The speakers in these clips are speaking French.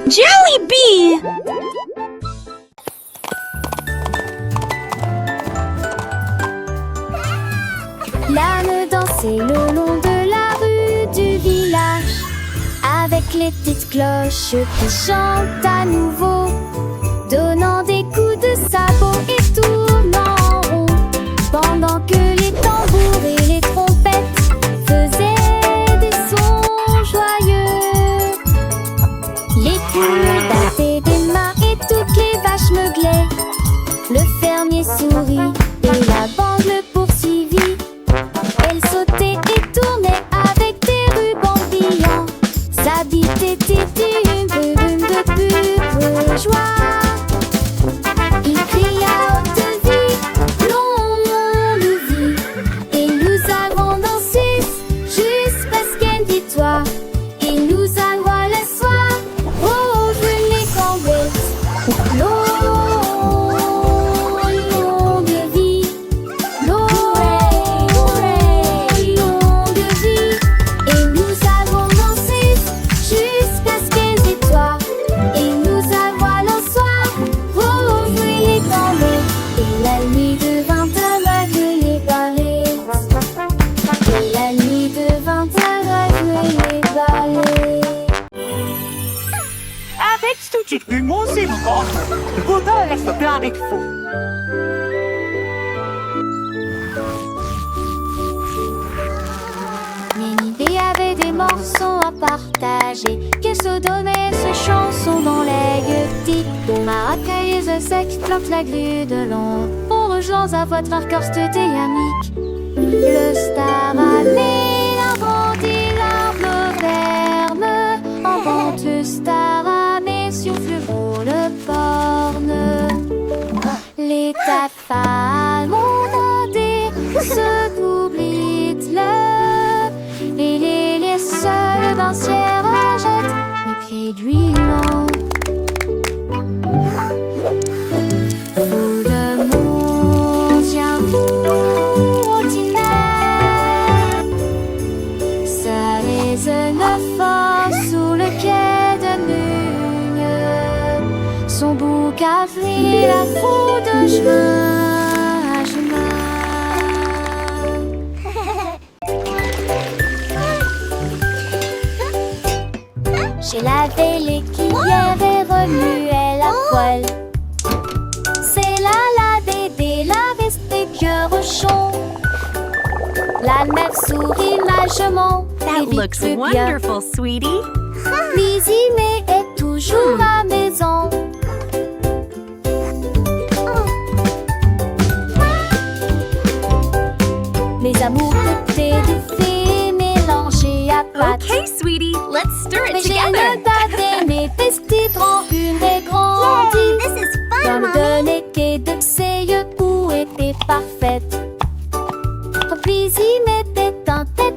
Jollibee! L'âne dansait le long de la rue du village, avec les petites cloches qui chantent à nouveau, donnant des coups de sabot et tournant en rond, pendant que les tambours et les trompettes faisaient des sons joyeux. Les poules battaient des mains et toutes les vaches meuglaient. Le fermier sourit et la bande le poursuivit. Elle sautait et tournait avec des rubans brillants. Sa bite était une brume de pure joie. Il cria haute vie, longue vie, et nous avons dansé jusqu'à ce qu'elle victoire. Et nous avons le soir, oh, je les cambouettes. Longue vie, longue vie, et nous avons dansé jusqu'à ce qu'elle victoire. Et nous avons le soir, oh, je les cambouettes. Et la nuit devint aveugle les balais. Et la nuit devint aveugle les balais. Avec cette petite musément, Bouddha laisse plein avec fou. Ménidée avait des morceaux à partager, qu'elle se donnait ses chansons dans les gueuletis. Maracailleuse sec plante la grue de long, on rejoint à votre arcorste dynamique. Le staramé, l'inventi, l'arbre ferme, en vente staramé, souffle pour le porne. Les taffales mondés se coublent le, et les seuls d'un ciel rejettent les pieds d'huilant. Fou de monde, tiens fou ordinaire, ça résonne fort sous le quai de Nugne. Son bouc a pris la foule de chemin à chemin. J'ai lavé les cuillères et remué la poêle. C'est la bébé, la veste et que rechon. La mère sourit magement. That looks wonderful, sweetie. Cuisiner est toujours à maison. Mes amours étaient de fées mélangées à pâte. Okay, sweetie, let's stir Mais it j'ai together. le daté, mes petits une et grandie. This is fun, Comme Mommy. de l'été de ses yeux où était parfaite. Puis il mettait un tête-à-tête.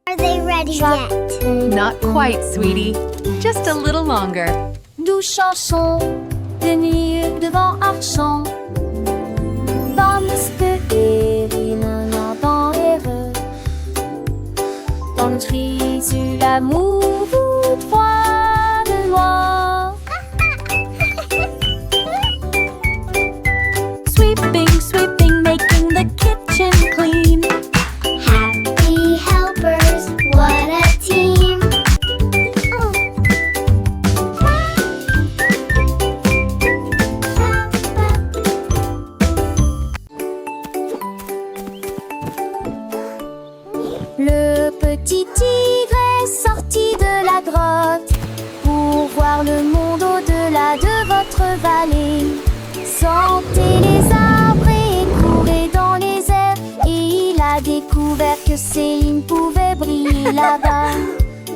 Are they ready yet? Not quite, sweetie. Just a little longer. Douce chanson de nuit devant Archon. Dans mystérine, dans erreur. Dans le tri sur l'amour, froid de loin. Sweeping, sweeping, making the kitchen clean. Happy helpers, what a team. Le petit tigre est sorti de la grotte pour voir le monde au-delà de votre vallée. Sentez les arbres et courez dans les airs. Et il a découvert que ses lignes pouvaient briller là-bas.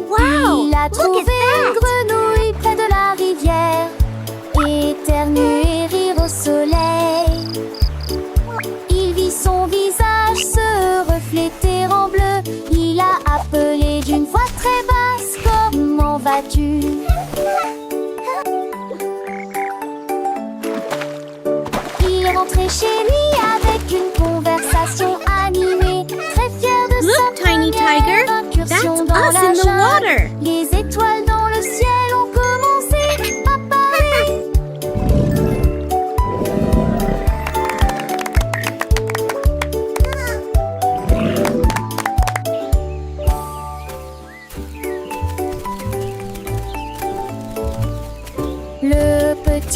Wow, Il a look trouvé at une that. grenouille près de la rivière, éternuer et rire au soleil. Il vit son visage se refléter en bleu. Il a appelé d'une voix très basse, comment vas-tu? Il est rentré chez lui avec une conversation animée, très fier de Look, sa Tiny première Tiger, incursion that's dans us la in the jungle. water. Les étoiles dans le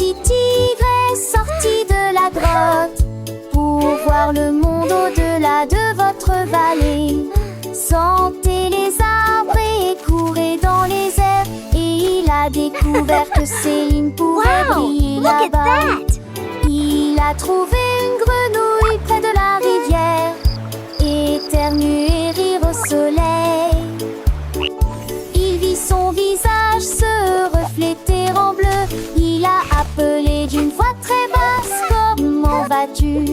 petit tigre est sorti de la grotte pour voir le monde au-delà de votre vallée. Sentez les arbres et courez dans les airs. Et il a découvert que Céline pouvait briller Look at là-bas. that! Il a trouvé une grenouille près de la rivière, éternuer et rire au soleil. Il vit son visage se refléter en bleu. Il a appelé d'une voix très basse: comment vas-tu?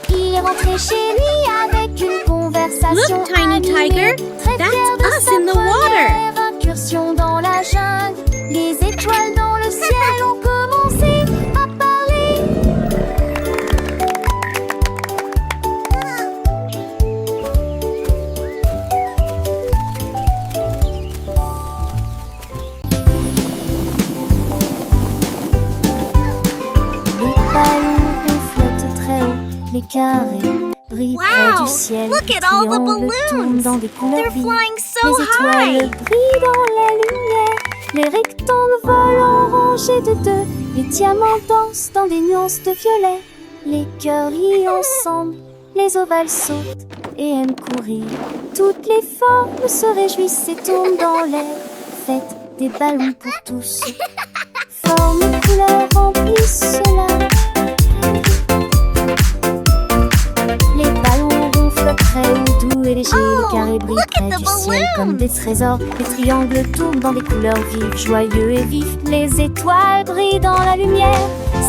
Il est rentré chez lui avec une conversation Look, Tiny animée, Tiger, très that's fier de us sa in the water. première incursion dans la jungle. Les étoiles dans le ciel ont commencé à parler. Les ballons flottent très haut, les carrés brillent près Wow, du ciel. look Les at all the triangles tournent balloons. dans des couleurs They're vives. flying so Les étoiles high. brillent dans la lumière. Les rectangles volent en rangées de deux. Les diamants dansent dans des nuances de violet. Les cœurs rient ensemble. Les ovales sautent et aiment courir. Toutes les formes se réjouissent et tournent dans l'air. Faites des ballons pour tous. Formes et couleurs remplissent cela. Les ballons gonflent très haut, doux et légers. Les carrés brillent look at près the du ciel balloons. comme des trésors. Les triangles tournent dans des couleurs vives, joyeux et vifs. Les étoiles brillent dans la lumière,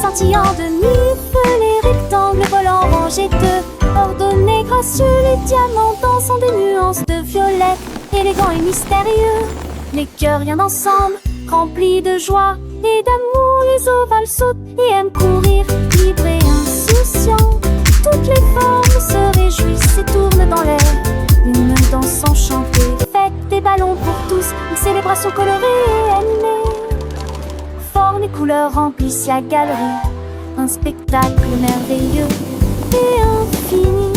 scintillant de mille feux. Les rectangles volent rangés de ordonnés, gracieux. Les diamants dansent en des nuances de violet, élégants et mystérieux. Les cœurs rien ensemble, remplis de joie et d'amour. Les ovales sautent et aiment courir, libres et insouciants. Toutes les formes se réjouissent et tournent dans l'air. Une danse enchantée, faites des ballons pour tous. Une célébration colorée et animée. Formes et couleurs remplissent la galerie. Un spectacle merveilleux et infini.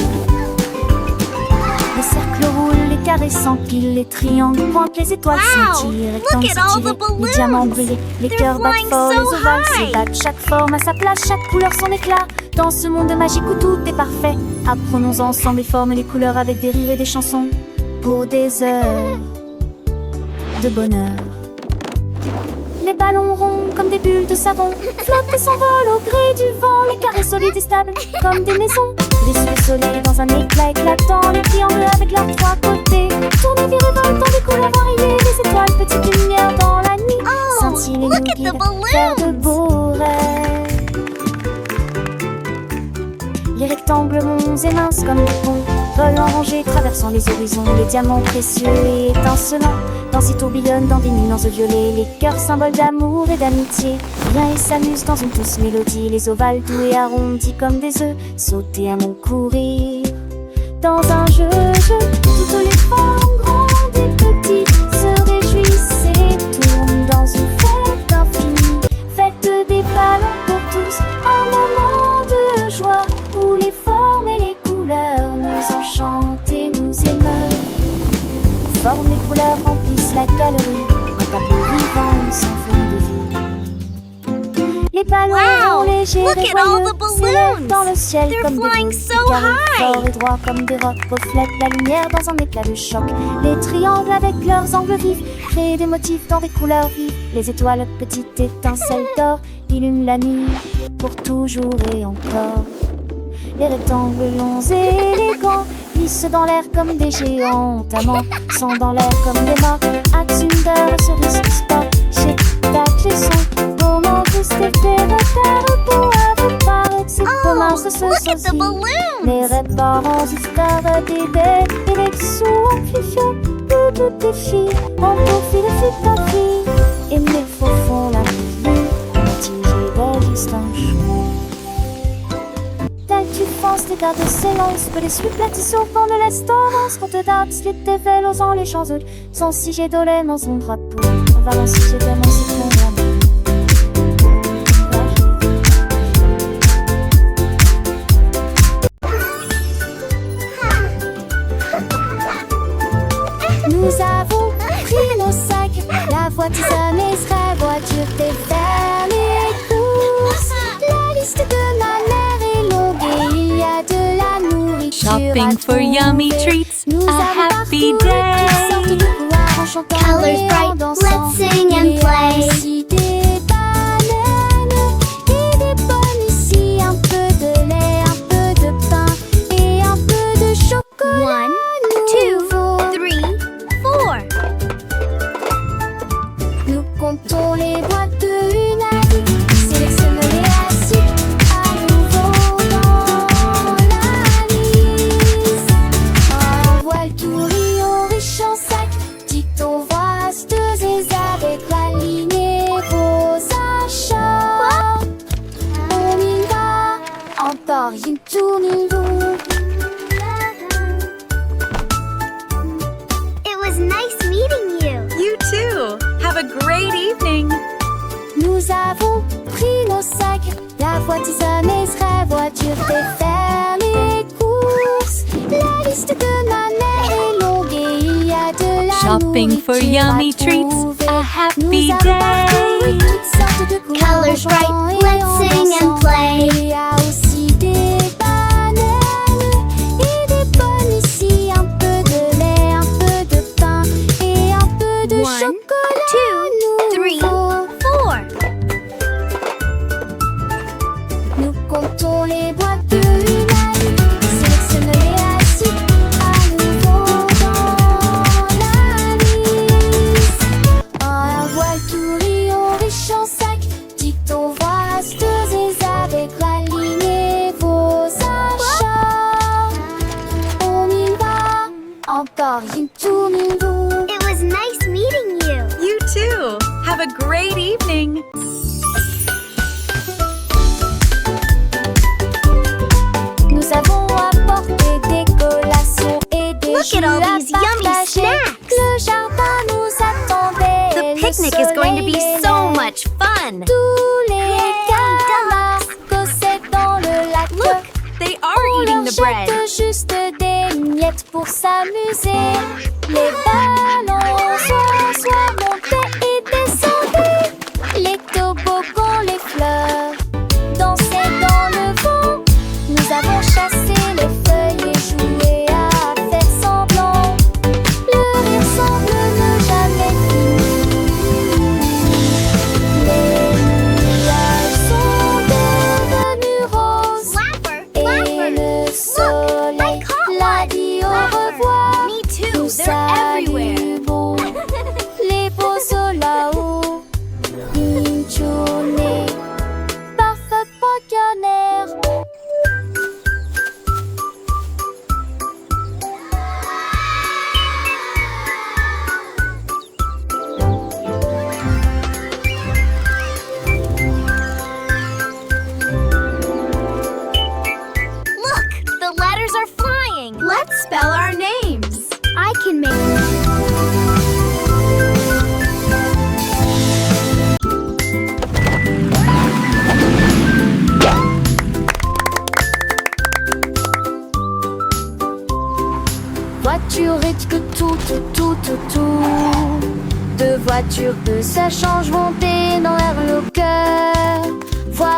Les cercles roulent, les carrés s'empilent, les triangles pointent, les étoiles Wow, scintillent, les look rectangles at all the s'étirent, balloons. les diamants brillent, les They're cœurs battent flying fort, so les ovales high. s'ébattent, chaque forme à sa place, chaque couleur son éclat. Dans ce monde magique où tout est parfait, apprenons ensemble les formes et les couleurs avec des rires et des chansons pour des heures de bonheur. Les ballons ronds comme des bulles de savon flottent et s'envolent au gré du vent. Les carrés solides et stables comme des maisons, des sous le soleil dans un éclat éclatant. Les triangles avec leurs trois côtés tournent et virevoltent dans des couleurs variées. Les étoiles, petites lumières dans la nuit, scintillent et nous look at the guident vers de balloons. beaux rêves. Les rectangles monts et minces comme des ponts volent en rangées, traversant les horizons. Les diamants précieux et étincelants dansent et tourbillonnent dans des nuances de violet. Les cœurs symboles d'amour et d'amitié viennent et s'amusent dans une douce mélodie. Les ovales doux et arrondis comme des œufs sautent et aiment courir dans un jeu. Toutes les formes grandes et petites se réjouissent et tournent dans une fête infinie. Faites des ballons pour tous, un moment de joie où les formes et les couleurs nous enchantent et nous émeuvent. Formes et couleurs remplissent la galerie, un tableau vivant, une symphonie de vie. Les ballons Wow, légers look et at all joyeux the s'élèvent balloons. dans le ciel They're comme des flying boules. so Les carrés high. forts et droits comme des rocs reflètent la lumière dans un éclat de choc. Les triangles avec leurs angles vifs créent des motifs dans des couleurs vives. Les étoiles, petites étincelles d'or, illuminent la nuit pour toujours et encore. Les rectangles longs et élégants glissent dans l'air comme des géants. Amants sont dans l'air comme des morts. Axunder, cerise, sport, chez tac, les sons. Comment rester terre pour avec ses communs se Look at the saucissent. balloons. Les réparants histoires des bêtes et les sous amplifiés. Toutes les filles ont pour fil et fil ta fille. Et mes faux font la vie, mitigée de distance. Tu penses les gardes s'élancent, que les supplatis au fond de l'estorance. Quand te dates, les dévèles osant les champs sans si j'ai dolé dans son drapeau. On va lancer j'ai tellement c'est ton amour. Nous avons pris nos sacs voiture sonnait, serait voiture t'es faire les courses. La liste de ma mère est longue et il y a de la nourriture. Shopping à for trouver. yummy treats. Nous A avons happy parcouru toutes sortes day. de couloirs en chantant Colors et en bright, dansant. let's sing and Il y a play. aussi des bananes et des pommes ici, un peu de lait, un peu de pain et un peu de chocolat. 1, 2, nouveau. 3, 4. Nous comptons les boîtes de une à une, sélectionnons les assiettes à nouveau dans la liste. Un voile tout riant riche en sac, dicton vasteuse et avec aligner vos achats. On y va, encore une tournure. It was nice meeting you. You too. Have a great evening. Nous avons pris nos sacs, la voiture sonnait, serait voiture fait faire les courses. La liste de ma mère est longue et il y a de la Shopping for nourriture yummy à treats. trouver. A Nous happy avons parcouru day. toutes sortes de couleurs en Colors bright, chantant et let's en sing and dansant. play. Il y a aussi des bananes et des pommes ici, un peu de lait, un peu de pain et un peu de 1, chocolat. 2, 3, nouveau. 4. Nous comptons les boîtes de une à une, sélectionnons les assiettes à nouveau dans la liste. Un voile tout riant riche en sac, dicton vasteuse et avec aligner vos achats. On y va, encore une tournure. It was nice meeting you. You too. Have a great evening. Nous avons apporté des collations et des Look jus at all à these yummy partager. snacks. Le jardin nous attendait. The Le picnic is going to be soleil so aimait. much fun. Tous les camarades causaient dans le lac. Look, they are On eating leur the bread. jette juste des miettes pour s'amuser. Les ballons soit montés et descendaient. Les toboggans, les fleurs dansaient dans le vent. Nous avons chassé les feuilles et joué à faire semblant. Le rire semble ne jamais finir. Les nuages sont devenus roses. Flapper, Et flapper. le soleil caught l'a one. dit au revoir. Me too, Nous they're everywhere. salut beau, les beaux sauts là-haut. Une journée parfaite braconnière. Look, the letters are flying. Let's spell our names. I can make Voiture et que tout. Deux voitures que ça change monter dans l'air le cœur.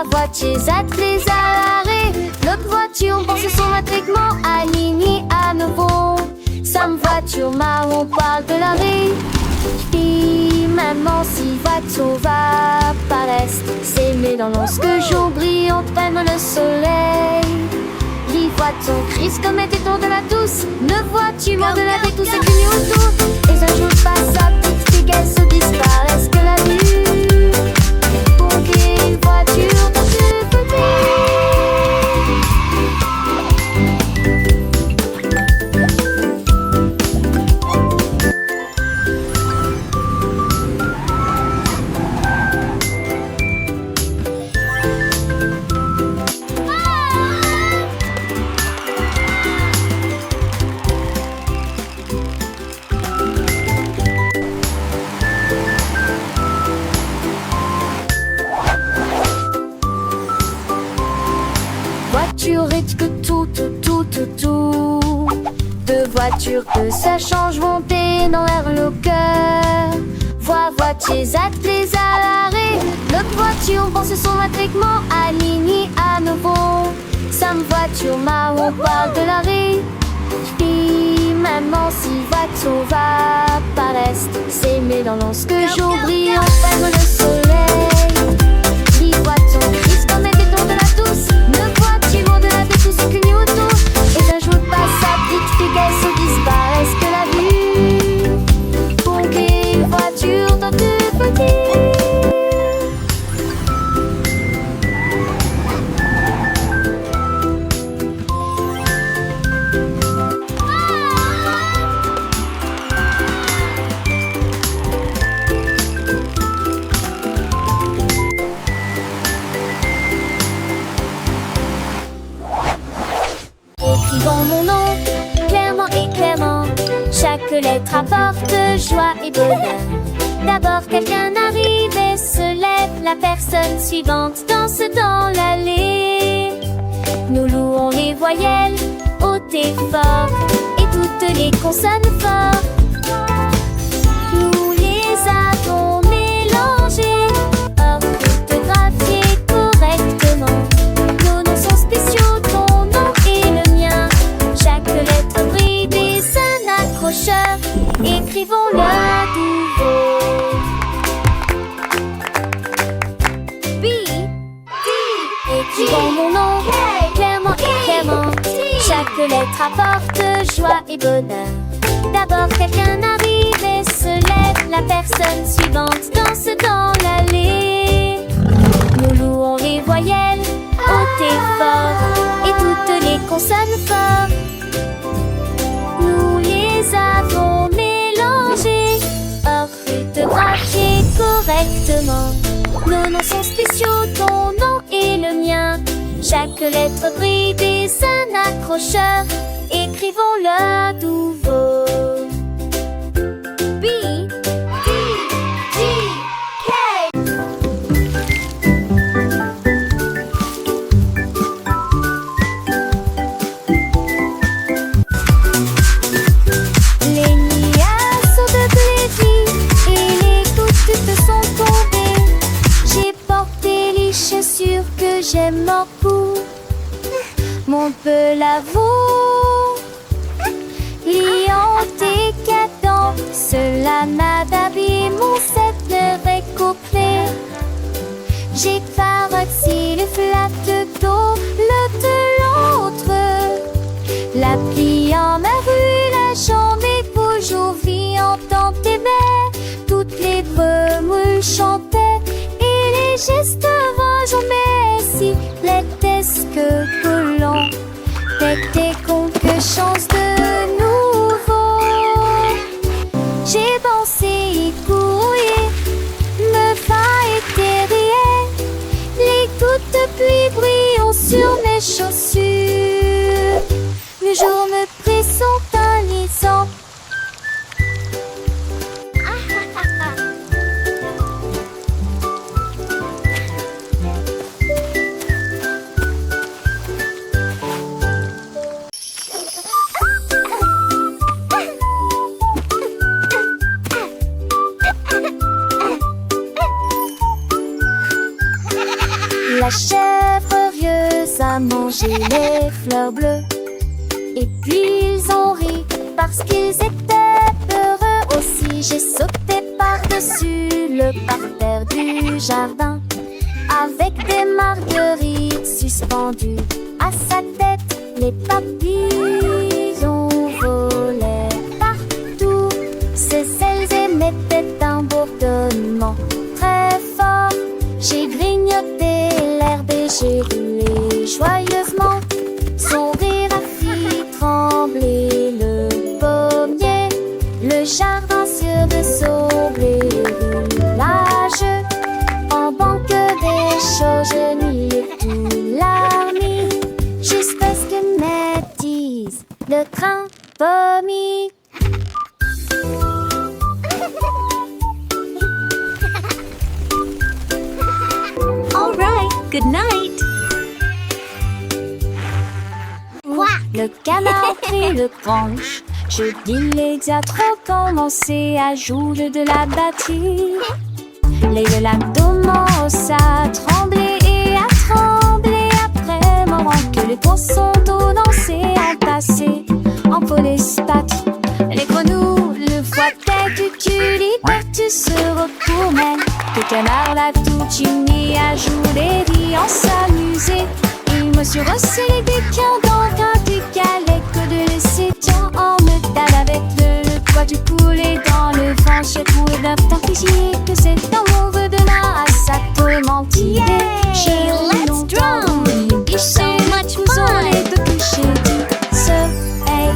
Voitiers attelés à l'arrêt. Notre voiture pense son matriclement aligné à nouveau. Sam voiture marron parle de l'arrêt. Puis maintenant si voiture va paraître s'aimer dans lorsque jour brillant prenne le soleil. Les voitures crise comme était tour de la douce. Ne vois-tu moins de la avec tout ce qui est autour. Et un jour passe sa petite fille qu'elle se disparaisse que la vue. Pour qu'une voiture dans ce côté. Voiture et que tout. Deux voitures que ça change monter dans l'air le cœur. voitures attelées à l'arrêt. Notre voiture pense son attriquement aligné à nouveau. Some voiture marron parle de l'arrêt. Puis maman si voiture va paraître. C'est mais dans lorsque jour brillant ferme le soleil. Les voitures disent comme des tons de la douce. Nos voitures de la douce que Newton. Et un jour passe sa petite figure se disparaissent que la vue. Pompier, voiture dans deux petits. Écrivons mon nom, clairement et clairement. Chaque lettre apporte joie et bonheur. D'abord quelqu'un arrive et se lève. La personne suivante danse dans l'allée. Nous louons les voyelles hautes et fortes et toutes les consonnes fortes. Nous les avons mélangées, orthographiées correctement. Nos noms sont spéciaux, ton nom et le mien. Chaque lettre brille des un accrocheur. Écrivons-le à nouveau. B, D, écrivons mon nom, clairement et clairement. Chaque lettre apporte joie et bonheur. D'abord quelqu'un arrive et se lève. La personne suivante danse dans l'allée. Nous louons les voyelles hautes et fortes et toutes les consonnes fortes. Nous les avons mélangées, orthographiées correctement. Nos noms sont spéciaux, ton nom et le mien. Chaque lettre brille des un accrocheur. Écrivons-le à nouveau. B, D, G, K. Les liasses sont de plaisir et les gouttes sont tombées. J'ai porté les chaussures que j'aime beaucoup. Mon peu l'avoue, liant et cadent, cela m'a d'habillé mon set récouplé. J'ai parti le flat d'eau, le de l'autre. La pliant ma rue, la jambe est toujours vivante dans tes baies. Toutes les remoules chantaient et les gestes vont mais si l'étesque collant. T'étais con que chance de nouveau. J'ai pensé y courir, me va éterrier. Les gouttes de pluie brillent sur mes chaussures. Le jour me prit son talisman. La chèvre rieuse a mangé les fleurs bleues. Et puis ils ont ri parce qu'ils étaient heureux aussi. J'ai sauté par-dessus le parterre du jardin avec des marguerites suspendues à sa tête. Les papillons volaient partout. Ses ailes émettaient un bourdonnement très fort. J'ai grignoté l'herbe et j'ai roulé joyeusement. Son rire a fait trembler le pommier. Le jardin sur de sauver village. En banque des choses, je n'y ai tout l'armée. Jusqu'à ce que m'attise le train pommier. All right, good night. Le canard prit le branche Je dis les diatrons commencé à jouer de la batterie. Les lacs à trembler et à trembler après moment que les poissons d'eau dansaient en passé, en police patrie. Les grenouilles, le foie tête, tu liberté se retournent. Le canard l'a tout uni à jouer et en s'amuser. Il me suis resserré des pions dans un décalé que de laisser tiens en métal avec le poids du poulet dans le vent. J'ai trouvé d'un fichier que c'est un mauvais de là à sa tourmentille. Yay! Let's drum! It's So much fun! Les deux clichés du soleil.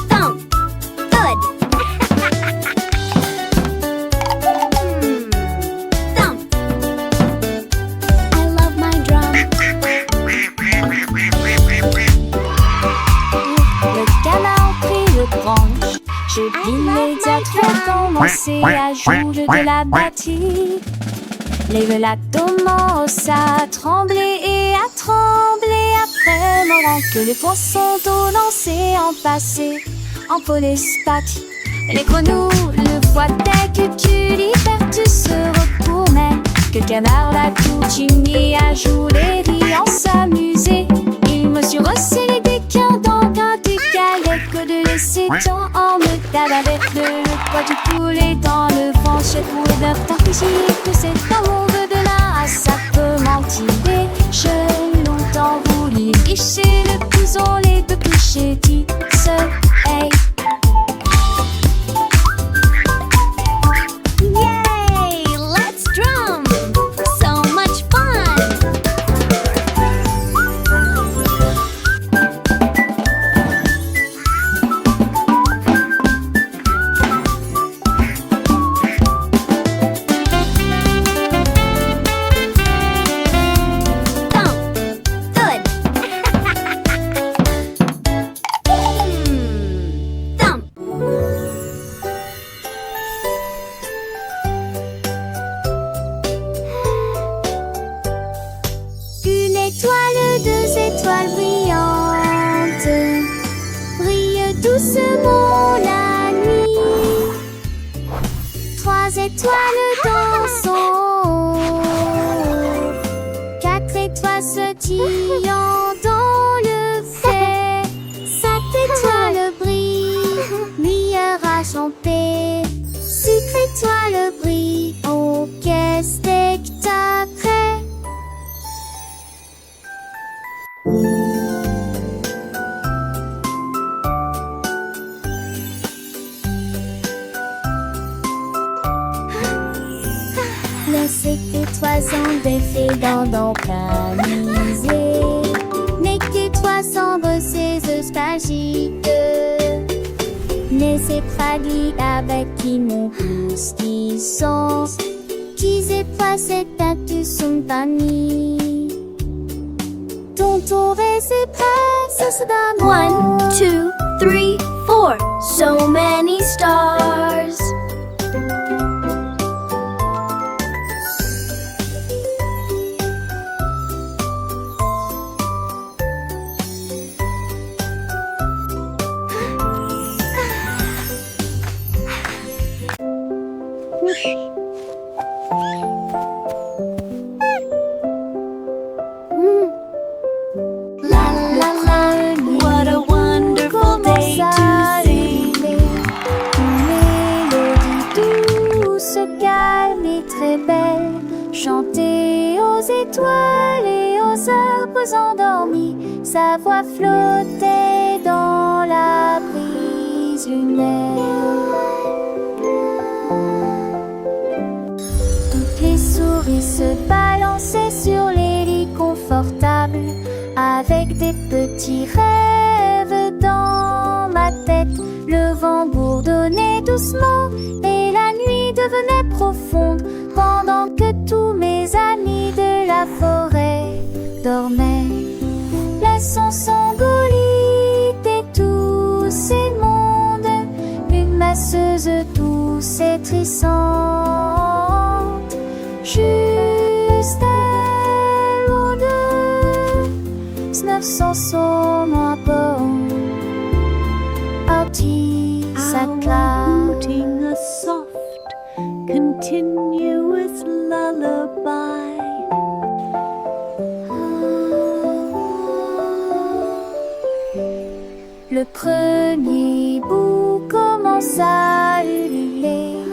Thump. Good. Thump. I love my drum. Le canard prit le branche. Je dis les diatrons commencé à jouer de la batterie. Les lacs à trembler et à trembler après moment que les poissons d'eau dansaient en passé, en police patrie. Les grenouilles, le foie tête, tu liberté se retournent. Que le canard l'a tout uni à jouer et en s'amuser. Il me suis resserré des quins dans un décalé que de laisser tant en métal avec le poids du poulet dans le vent. J'ai trouvé d'un fichier que c'est un mauvais de là à sa mentir. J'ai longtemps voulu licher le couson, les deux clichés du soleil. Yay! Let's drum! So much fun! Thump. Good. Thump. Une étoile, deux étoiles brillantes brillent doucement la nuit. Trois étoiles dans son haut, quatre étoiles sautillant dans le fait. Cinq étoiles brillent, lueur argentée. Six étoiles brillent, oh quel spectacle! Les étoiles sont défait dans ton camisé. N'est que toi sombre ces nostalgiques. Les étoiles avec qui mon pouce qui sont. Qui pas cette tête son panier. Ton tour et ses presses se donnent. 1, 2, 3, 4. So many stars. La la la, What a wonderful day to sing. Une mélodie douce, calme et très belle. Chanter aux étoiles et aux arbres endormis. Sa voix flottait dans la brise lunaire. Toutes les souris se balançaient sur les lits confortables. Avec des petits rêves dans ma tête, le vent bourdonnait doucement et la nuit devenait profonde pendant que tous mes amis de la forêt dormaient. Laissons s'engolir et tout masseuse douce et trissante. Juste elle ou deux, 900 sont à bord. Outie, sa classe. Fluting a soft, continuous lullaby. Le premier bout commence à ululer,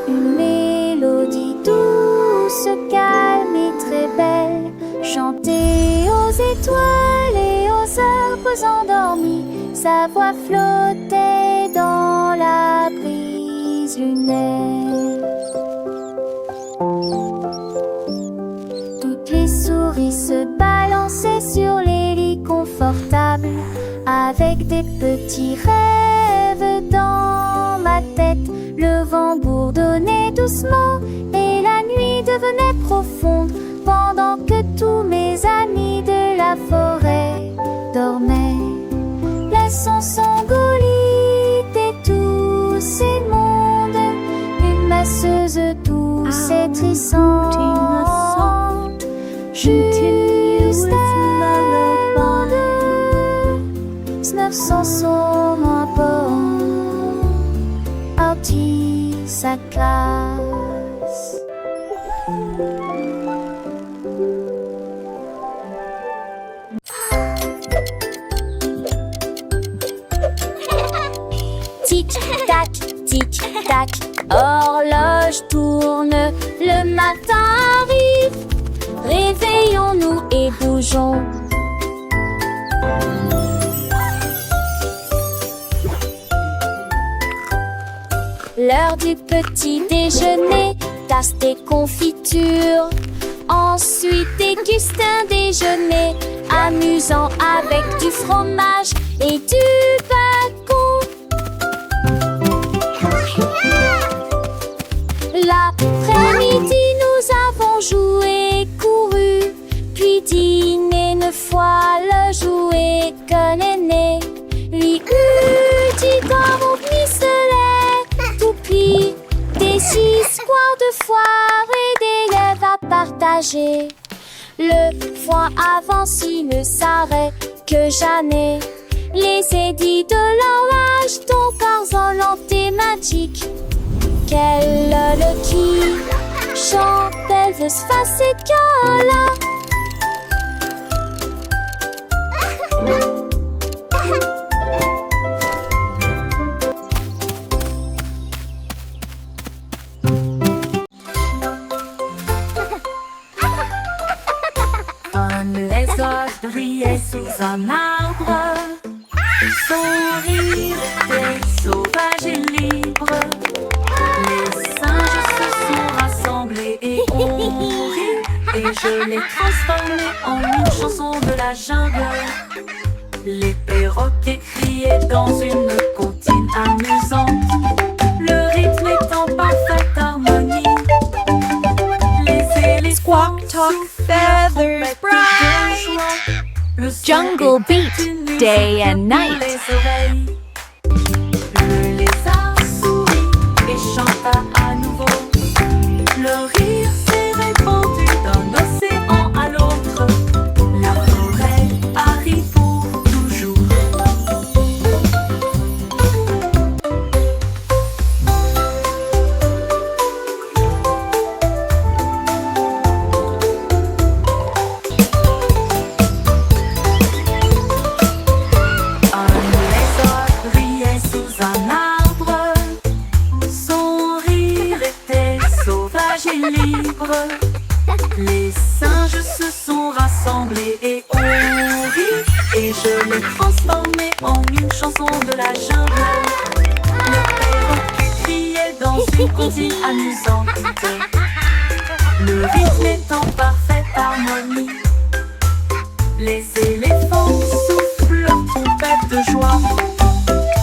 une mélodie douce, calme et très belle, chantée aux étoiles et aux arbres endormis. Sa voix flottait dans la brise lunaire. Toutes les souris se balançaient sur les lits confortables, avec des petits rêves dans ma tête. Le vent bourdonnait doucement et la nuit devenait profonde, pendant que tous mes amis de la forêt dormaient, laissant Sangolite et tous ces mondes. Une masseuse douce et trissante, juste elle deux, 900 sont à bord. Outie, sa classe. Tic-tac, tic-tac, horloge tourne, le matin arrive. Réveillons-nous et bougeons. L'heure du petit déjeuner, tasse des confitures. Ensuite déguste un déjeuner amusant avec du fromage et du bacon. L'après-midi, nous avons joué, couru, puis dîné 9 fois le jouet que l'aîné lui eut dit comme au pistolet, toupie, des 6 squares de foire et des lèvres à partager. Le foin avance, il ne s'arrête que jamais. Les édits de l'orage, ton corps et magique. Quelle le qui chante Elvis Fasicola. Comme les oies brillaient sous un arbre, son rire était sauvage et libre. Les singes se sont rassemblés et ont ri, et je les transformais en une chanson de la jungle. Les perroquets criaient dans une comptine amusante, le rythme est en parfaite harmonie. Les éléphants Squawk, talk, feathers, bright. Jungle beat, day and night. Le lézard sourit et chanta à nouveau. Le rire s'est répandu d'un océan à l'autre. La forêt arrive pour toujours. Un lézard brillait sous un arbre. Son rire était sauvage et libre. Les singes se sont rassemblés et ont ri, et je les transformais en une chanson de la jungle. Le perroquet criait dans une comptine amusante, le rythme est en parfaite harmonie. Les éléphants soufflent leur trompette de joie.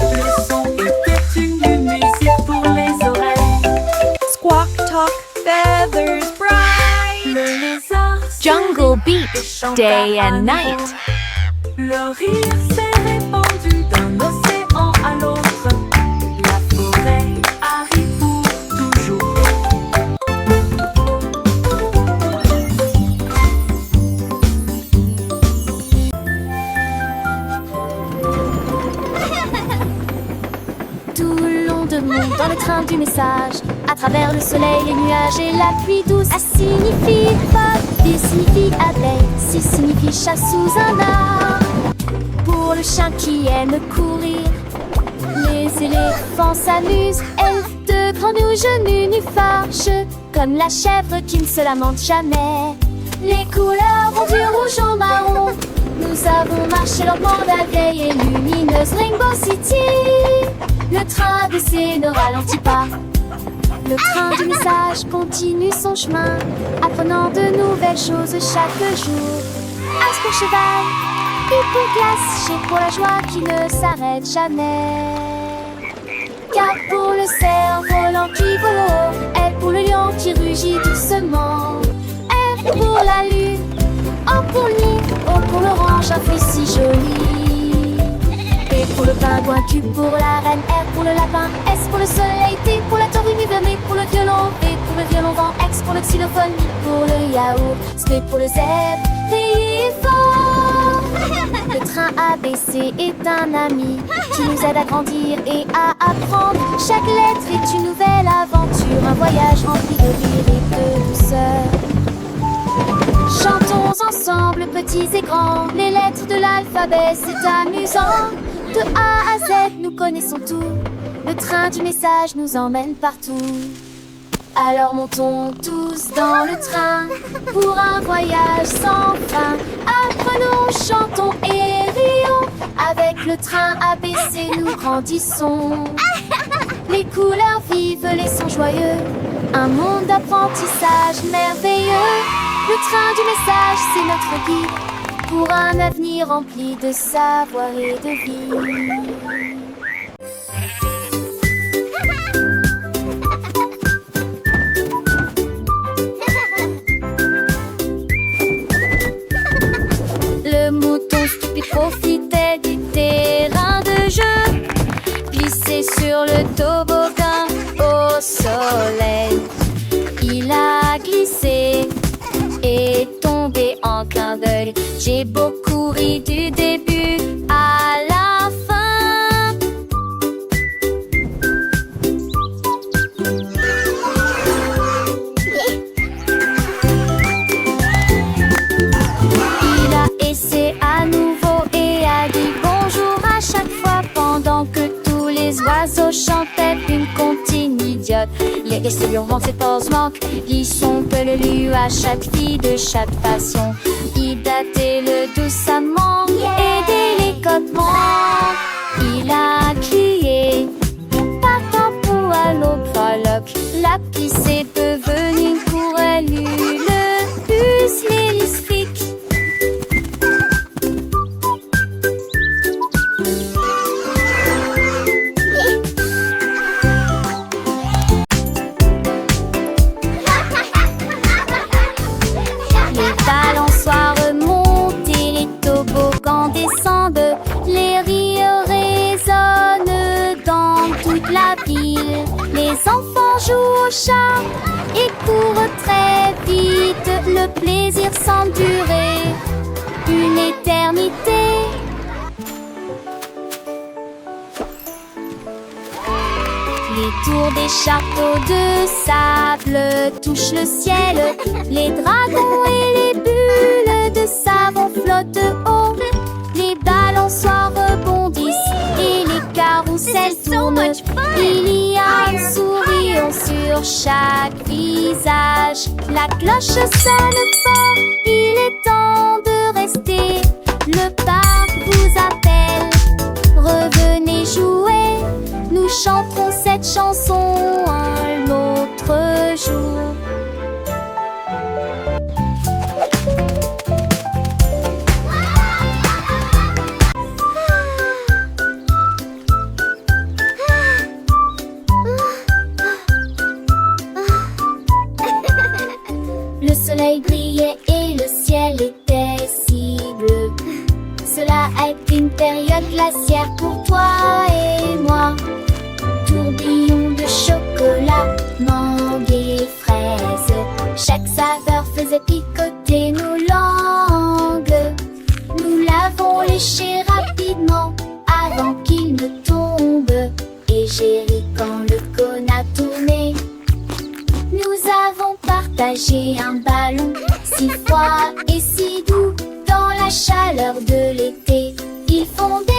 Le son était une musique pour les oreilles. Squawk, talk, feathers, bright. Le lézard Jungle beat, et chanta day à and nouveau. night. Le rire s'est répandu d'un océan à l'autre. La forêt arrive monde monte dans le train du message. À travers le soleil, les nuages et la pluie douce. A signifie pop, B signifie abeille, C signifie chat sous un arbre. Pour le chien qui aime courir, les éléphants s'amusent. F de grenouille, nénuphar, comme la chèvre qui ne se lamente jamais. Les couleurs vont du rouge au marron. Nous avons marché lentement la vieille et lumineuse Rainbow City. Le train ABC ne ralentit pas. Le train du message continue son chemin, apprenant de nouvelles choses chaque jour. As pour cheval, U pour glace, G pour la joie qui ne s'arrête jamais. K pour le cerf-volant qui vole haut, L pour le lion qui rugit doucement. R pour la lune, O pour le nid, O pour l'orange, un fruit si joli. P pour le pingouin, Q pour la reine, R pour le lapin, S pour le soleil, T pour la tortue, M pour le violon, V pour le violon vent, X pour le xylophone, I pour le yaourt, S pour le zèbre, T fort. Le train ABC est un ami qui nous aide à grandir et à apprendre. Chaque lettre est une nouvelle aventure, un voyage rempli de rire et de douceur. Chantons ensemble, petits et grands, les lettres de l'alphabet, c'est amusant. De A à Z, nous connaissons tout. Le train du message nous emmène partout. Alors montons tous dans le train pour un voyage sans fin. Apprenons, chantons et rions. Avec le train ABC, nous grandissons. Les couleurs vives, les sons joyeux. Un monde d'apprentissage merveilleux. Le train du message, c'est notre guide pour un avenir rempli de savoir et de vie. Le mouton stupide profitait du terrain de jeu, glissé sur le toboggan au soleil. Il a glissé et tombé en clin d'œil. J'ai beaucoup ri du début à la fin. Il a essayé à nouveau et a dit bonjour à chaque fois pendant que tous les oiseaux chantaient une comptine idiote. Il est resté hurlant ses pauses manquent, dit son peu le lu à chaque fille de chaque façon. Il datait le doucement et délicatement. Il a crié, partant pour à l'aube fraloc. La pisse est devenue pour elle une puce lélistique. Les enfants jouent au chat et courent très vite. Le plaisir semble durer une éternité. Les tours des châteaux de sable touchent le ciel. Les dragons et les bulles de savon flottent haut. Les balançoires rebondissent et les carousels tournent. Il y a un sourire sur chaque visage. La cloche sonne fort, il est temps de rester. Le parc vous appelle, revenez jouer. Nous chanterons cette chanson un autre jour. Le soleil brillait et le ciel était si bleu. Cela a été une période glaciaire pour toi et moi. Tourbillon de chocolat, mangue et fraises. Chaque saveur faisait picoter nos langues. Nous l'avons léché rapidement avant qu'il ne tombe. Et j'ai ri quand partager un ballon si froid et si doux dans la chaleur de l'été. Ils fondaient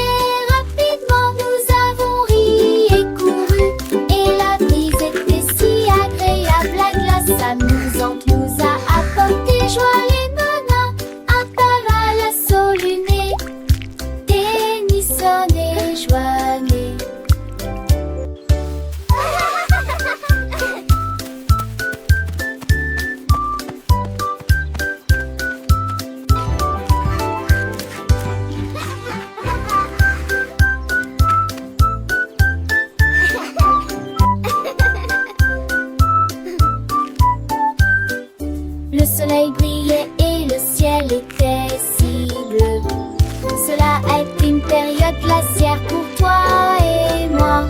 rapidement, nous avons ri et couru, et la brise était si agréable, la glace amusante nous a apporté joie et bonheur, un tabac au luné, Tennyson et Joannet. Le soleil brillait et le ciel était si bleu. Cela a été une période glaciaire pour toi et moi.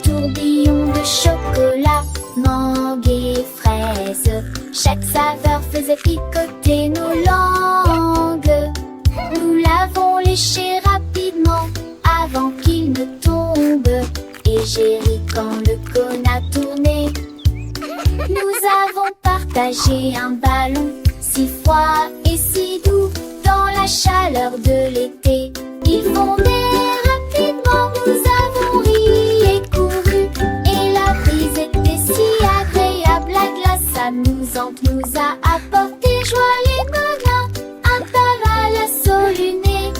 Tourbillon de chocolat, mangue et fraises. Chaque saveur faisait picoter nos langues. Nous l'avons léché rapidement avant qu'il ne tombe. Et j'ai ri quand le cône a tourné. Nous avons partagé un ballon si froid et si doux dans la chaleur de l'été. Ils fondaient rapidement, nous avons ri et couru, et la brise était si agréable, la glace amusante nous a apporté joie et bonheur, un tabac au luné,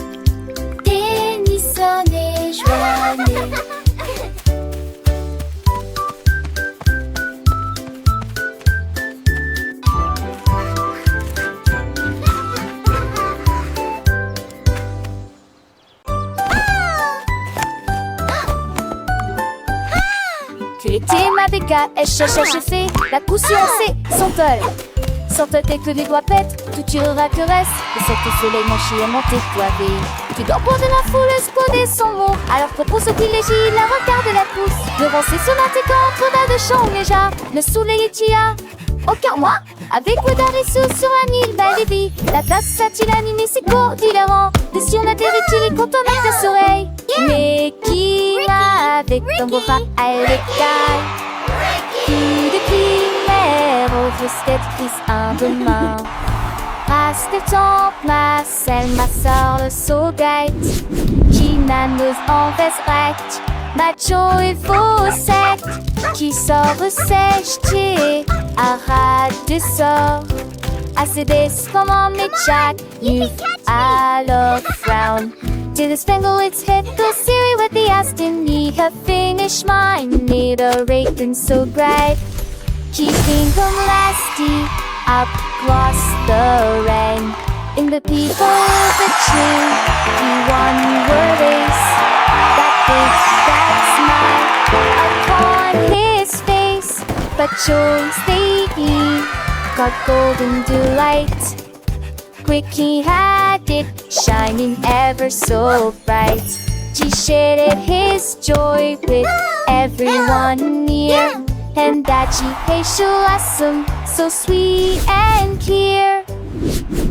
Tennyson et Joannet. L'été ma béca, elle cherche à chauffer. La poussière c'est son tol. Sans tol que les doigts pètent, tout tirera que reste. Et cet soleil mon chien monté toivé. Tu dors pour de la foule, exploder son mot. Alors propose au privilégie, la regarde la pousse. Devant ses sonates et contre de chant déjà. Le soleil est tia. Aucun moi, avec Wadarisu sur un île belle et vie. La place a-t-il animé ses cours différents. Et si on atterrit-il quand on a ta soleil. Mais qui va avec ton beau bras à l'écaille. Qui de primaire au tristesse un demain. Race de temps, ma selle, ma sœur, le saugate. Qui n'annonce en recht. Macho et faux sect. Qui sort sèche, arrête de sort. Assez comment mais Jack, you alors frown. To the spangle its hit the Siri with the Aston. Need have finished mine. Need a rake and so bright. Keeping them lasty up across the rain. In the people of the tree, he won your race. That big, that smile upon his face. But choice they eat got golden delight. Quick he had it, shining ever so bright. He shared his joy with everyone near. And that she hey awesome, so sweet and clear.